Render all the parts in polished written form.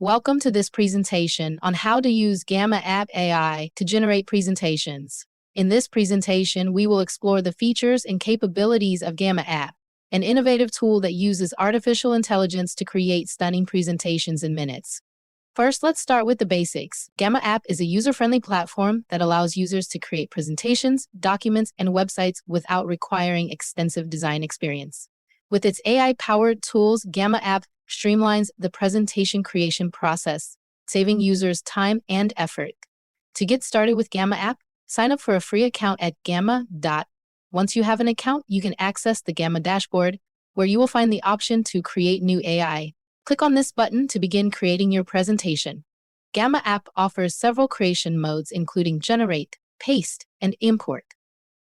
Welcome to this presentation on how to use Gamma.app AI to generate presentations. In this presentation, we will explore the features and capabilities of Gamma.app, an innovative tool that uses artificial intelligence to create stunning presentations in minutes. First, let's start with the basics. Gamma.app is a user-friendly platform that allows users to create presentations, documents, and websites without requiring extensive design experience. With its AI-powered tools, Gamma.app streamlines the presentation creation process, saving users time and effort. To get started with Gamma.app, sign up for a free account at gamma.app. Once you have an account, you can access the Gamma dashboard, where you will find the option to create new AI. Click on this button to begin creating your presentation. Gamma.app offers several creation modes, including generate, paste, and import.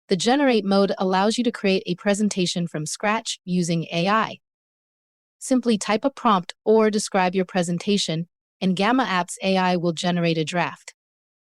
The generate mode allows you to create a presentation from scratch using AI. Simply type a prompt or describe your presentation, and Gamma.app's AI will generate a draft.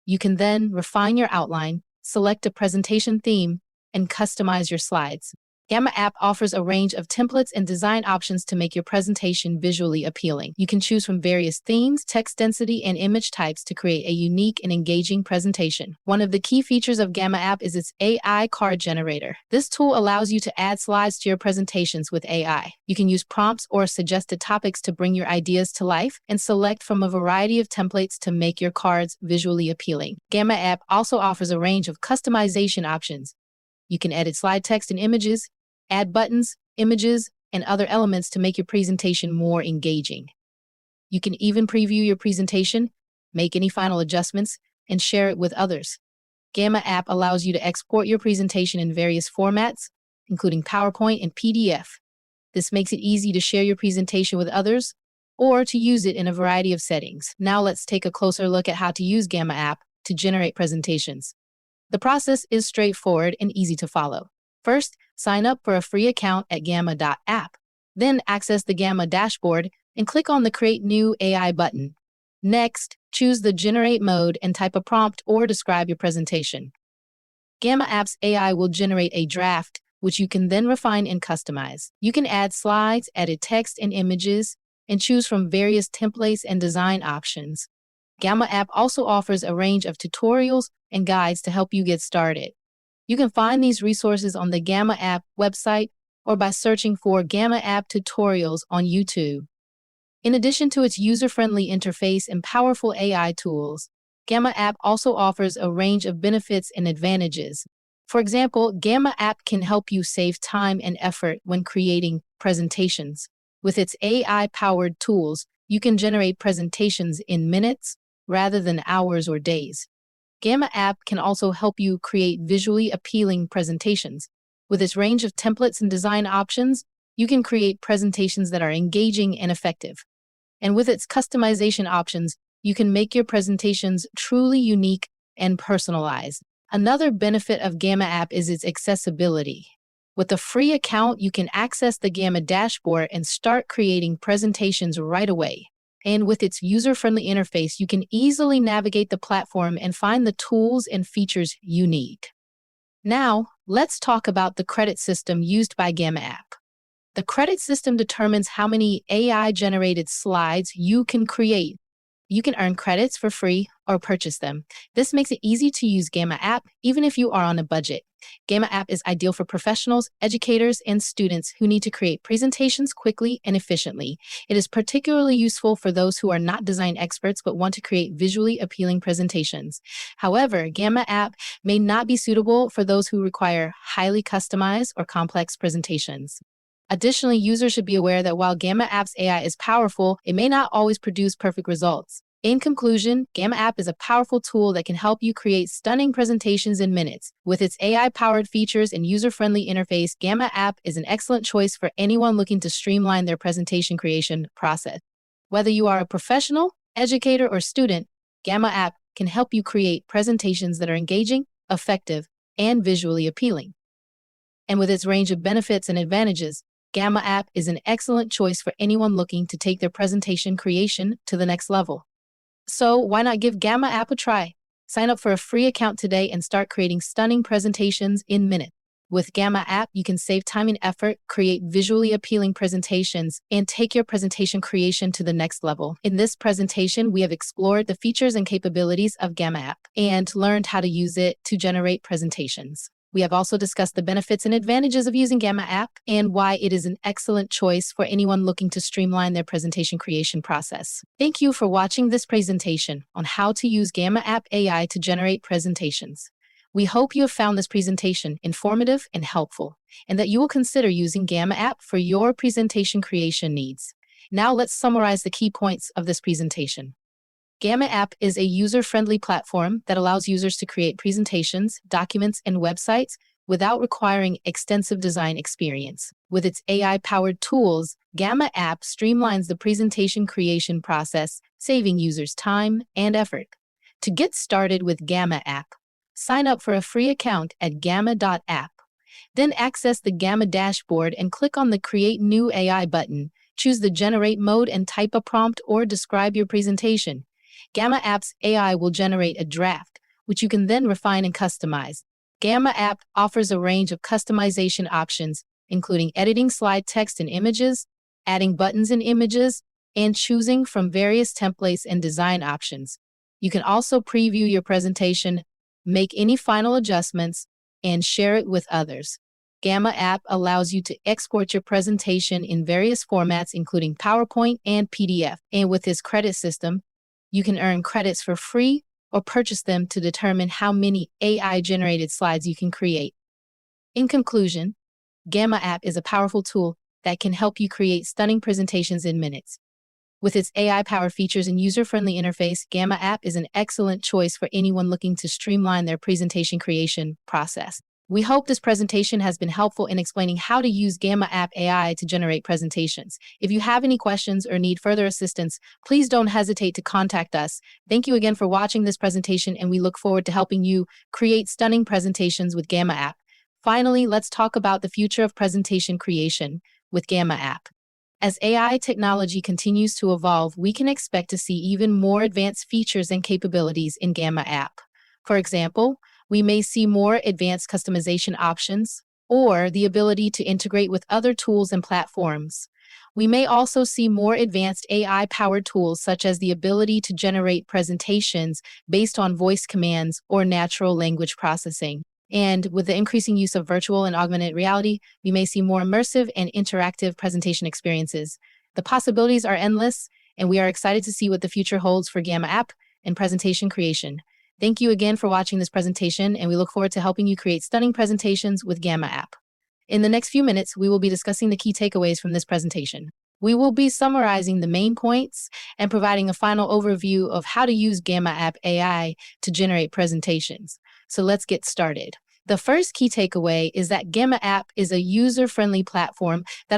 You can then refine your outline, select a presentation theme, and customize your slides. Gamma.app offers a range of templates and design options to make your presentation visually appealing. You can choose from various themes, text density, and image types to create a unique and engaging presentation. One of the key features of Gamma.app is its AI card generator. This tool allows you to add slides to your presentations with AI. You can use prompts or suggested topics to bring your ideas to life and select from a variety of templates to make your cards visually appealing. Gamma.app also offers a range of customization options. You can edit slide text and images, add buttons, images, and other elements to make your presentation more engaging. You can even preview your presentation, make any final adjustments, and share it with others. Gamma.app allows you to export your presentation in various formats, including PowerPoint and PDF. This makes it easy to share your presentation with others or to use it in a variety of settings. Now let's take a closer look at how to use Gamma.app to generate presentations. The process is straightforward and easy to follow. First, sign up for a free account at gamma.app. Then access the Gamma dashboard and click on the Create New AI button. Next, choose the Generate mode and type a prompt or describe your presentation. Gamma.app's AI will generate a draft, which you can then refine and customize. You can add slides, edit text and images, and choose from various templates and design options. Gamma.app also offers a range of tutorials and guides to help you get started. You can find these resources on the Gamma.app website or by searching for Gamma.app tutorials on YouTube. In addition to its user-friendly interface and powerful AI tools, Gamma.app also offers a range of benefits and advantages. For example, Gamma.app can help you save time and effort when creating presentations. With its AI-powered tools, you can generate presentations in minutes rather than hours or days. Gamma.app can also help you create visually appealing presentations. With its range of templates and design options, you can create presentations that are engaging and effective. And with its customization options, you can make your presentations truly unique and personalized. Another benefit of Gamma.app is its accessibility. With a free account, you can access the Gamma dashboard and start creating presentations right away. And with its user-friendly interface, you can easily navigate the platform and find the tools and features you need. Now, let's talk about the credit system used by Gamma.app. The credit system determines how many AI-generated slides you can create. You can earn credits for free or purchase them. This makes it easy to use Gamma.app even if you are on a budget. Gamma.app is ideal for professionals, educators, and students who need to create presentations quickly and efficiently. It is particularly useful for those who are not design experts but want to create visually appealing presentations. However, Gamma.app may not be suitable for those who require highly customized or complex presentations. Additionally, users should be aware that while Gamma.app's AI is powerful, it may not always produce perfect results. In conclusion, Gamma.app is a powerful tool that can help you create stunning presentations in minutes. With its AI-powered features and user-friendly interface, Gamma.app is an excellent choice for anyone looking to streamline their presentation creation process. Whether you are a professional, educator, or student, Gamma.app can help you create presentations that are engaging, effective, and visually appealing. And with its range of benefits and advantages, Gamma.app is an excellent choice for anyone looking to take their presentation creation to the next level. So why not give Gamma.app a try? Sign up for a free account today and start creating stunning presentations in minutes. With Gamma app, you can save time and effort, create visually appealing presentations, and take your presentation creation to the next level. In this presentation, we have explored the features and capabilities of Gamma app and learned how to use it to generate presentations. We have also discussed the benefits and advantages of using Gamma app and why it is an excellent choice for anyone looking to streamline their presentation creation process. Thank you for watching this presentation on how to use Gamma app AI to generate presentations. We hope you have found this presentation informative and helpful, and that you will consider using Gamma app for your presentation creation needs. Now let's summarize the key points of this presentation. Gamma app is a user-friendly platform that allows users to create presentations, documents, and websites without requiring extensive design experience. With its AI-powered tools, Gamma app streamlines the presentation creation process, saving users time and effort. To get started with Gamma app, sign up for a free account at gamma.app. Then access the Gamma dashboard and click on the Create New AI button. Choose the Generate mode and type a prompt or describe your presentation. Gamma app's AI will generate a draft, which you can then refine and customize. Gamma app offers a range of customization options, including editing slide text and images, adding buttons and images, and choosing from various templates and design options. You can also preview your presentation, make any final adjustments, and share it with others. Gamma app allows you to export your presentation in various formats, including PowerPoint and PDF. And with this credit system, you can earn credits for free or purchase them to determine how many AI-generated slides you can create. In conclusion, Gamma app is a powerful tool that can help you create stunning presentations in minutes. With its AI-powered features and user-friendly interface, Gamma app is an excellent choice for anyone looking to streamline their presentation creation process. We hope this presentation has been helpful in explaining how to use Gamma app AI to generate presentations. If you have any questions or need further assistance, please don't hesitate to contact us. Thank you again for watching this presentation, and we look forward to helping you create stunning presentations with Gamma app. Finally, let's talk about the future of presentation creation with Gamma app. As AI technology continues to evolve, we can expect to see even more advanced features and capabilities in Gamma app. For example, we may see more advanced customization options or the ability to integrate with other tools and platforms. We may also see more advanced AI-powered tools, such as the ability to generate presentations based on voice commands or natural language processing. And with the increasing use of virtual and augmented reality, we may see more immersive and interactive presentation experiences. The possibilities are endless, and we are excited to see what the future holds for Gamma app and presentation creation. Thank you again for watching this presentation, and we look forward to helping you create stunning presentations with Gamma app. In the next few minutes, we will be discussing the key takeaways from this presentation. We will be summarizing the main points and providing a final overview of how to use Gamma app AI to generate presentations. So let's get started. The first key takeaway is that Gamma app is a user-friendly platform that